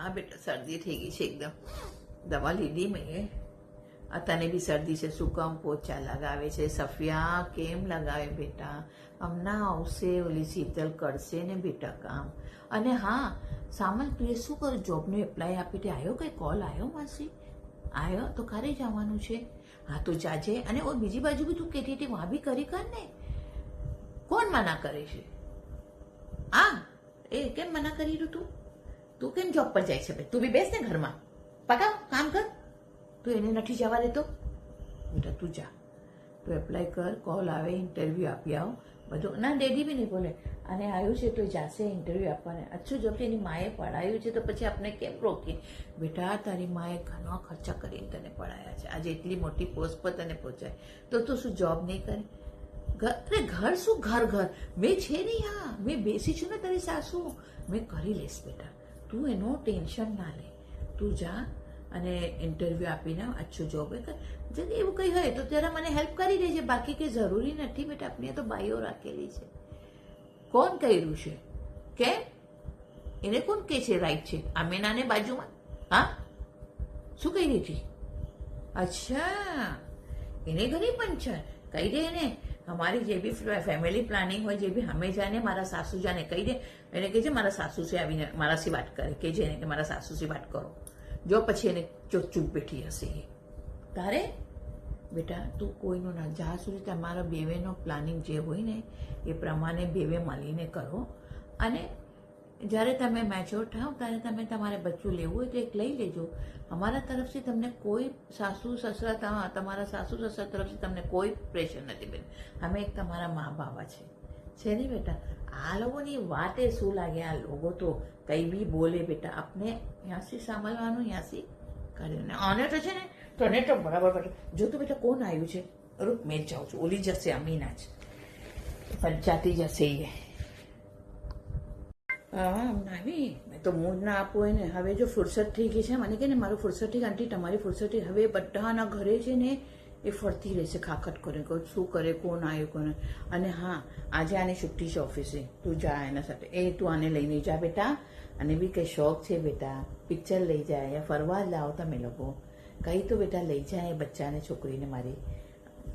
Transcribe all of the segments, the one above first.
હા બેટા શરદી થઈ ગઈ છે એકદમ. દવા લીધી મેં. તને બી શરદી છે, શું કામ પોચા લગાવે છે? સફિયા કેમ લગાવે બેટા? હમણાં આવશે ઓલી શીતલ કરશે ને બેટા કામ. અને હા સામલ, તું એ શું કર, જોબનો એપ્લાય આપી તે આવ્યો? કઈ કોલ આવ્યો માસી? આવ્યો તો ક્યારે જવાનું છે? હા તો જાજે. અને ઓર બીજી બાજુ બી તું કહેતી હતી વહાં બી કરી કર ને. કોણ મના કરે છે? હા એ કેમ મના કરી રહ્યું તું? તું કેમ જોબ પર જાય છે? તું બી બેસ ને ઘરમાં, પકાવ કામ કર. તું એને નથી જવા દેતો? બેટા તું જા, તું એપ્લાય કર, કોલ આવે, ઇન્ટરવ્યુ આપી આવો બધું. ના ડેડી બી નહીં બોલે. અને આવ્યું છે તો જાશે ઇન્ટરવ્યુ આપવાને. અચ્છું જો એની માએ પડાયું છે તો પછી આપણે કેમ રોકીએ? બેટા તારી માએ ઘણો ખર્ચા કરીને તને પડાયા છે, આજે એટલી મોટી પોસ્ટ પર તને પહોંચાય તો તું શું જોબ નહીં કરે? અરે ઘર શું ઘર ઘર, મેં છે નહીં. હા મેં બેસી છું ને તારી સાસુ, મેં કરી લઈશ બેટા, તું એનો ટેન્શન ના લે. તું જા અને ઇન્ટરવ્યુ આપીને અચ્છું જોબ કર. যদি એવું કંઈ હોય તો જરા મને હેલ્પ કરી દેજે, બાકી કંઈ જરૂરી નથી બેટા. આપણે તો બાઈઓ રાખેલી છે. કોણ કર્યું છે? કેમ? એને કોણ કહે છે રાઈટ છે? આમેનાને બાજુમાં? હા શું કહી રહી હતી? અચ્છા એને ઘણી પંચાયત કહી દે એને. અમારી જે બી ફેમિલી પ્લાનિંગ હોય, જે બી અમે જાને મારા સાસુ જાને કહી દે. એને કહે છે મારા સાસુ છે આવીને મારાથી વાત કરે, કે છે એને કે મારા સાસુથી વાત કરો. જો પછી એને ચૂપ બેઠી હશે એ. તારે બેટા તું કોઈનું ના, જ્યાં સુધી તમારા બેવેનો પ્લાનિંગ જે હોય ને એ પ્રમાણે બેવે મળીને કરો. અને જ્યારે તમે મેચ્યોર થાવ ત્યારે તમે તમારે બચ્ચું લેવું હોય તો એક લઈ લેજો. અમારા તરફથી તમને કોઈ સાસુ સસરા, તમારા સાસુ સસરા તરફથી તમને કોઈ પ્રેશર નથી બેન. અમે એક તમારા મા બાવા છે ને બેટા. આ લોકોની વાતે શું લાગે? આ લોકો તો કઈ બી બોલે બેટા. આપણે ત્યાંથી સાંભળવાનું, ત્યાંથી કરીને આને તો છે ને તને તો બરાબર. જો તું બેટા કોણ આવ્યું છે? રૂપ મેં જ જાઉં છું, ઓલી જશે અમીના જ પંચાયતી જશે એ. હા નાવી મેં તો મૂડ ના આપવું હોય ને. હવે જો ફુરસત થઈ ગઈ છે, મને કે ને મારું ફુરસત થઈ, આંટી તમારી ફુરસત થઈ. હવે બધાના ઘરે છે ને એ ફરતી રહેશે ખાખટ કરે, શું કરે, કોણ આવ્યું કોને. અને હા આજે આને છુટ્ટી છે ઓફિસે, તું જા એના સાથે. એ તું આને લઈને જા બેટા. અને બી કંઈ શોખ છે બેટા, પિક્ચર લઈ જાય, ફરવા લાવો તમે લોકો, કંઈ તો બેટા લઈ જાય બચ્ચાને, છોકરીને. મારી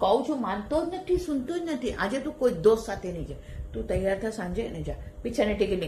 કહું છું માનતો જ નથી, સુનતો જ નથી. આજે તું કોઈ દોસ્ત સાથે નહીં જાય. તું તૈયાર થા, સાંજે ને જા, પિક્ચરની ટિકિટ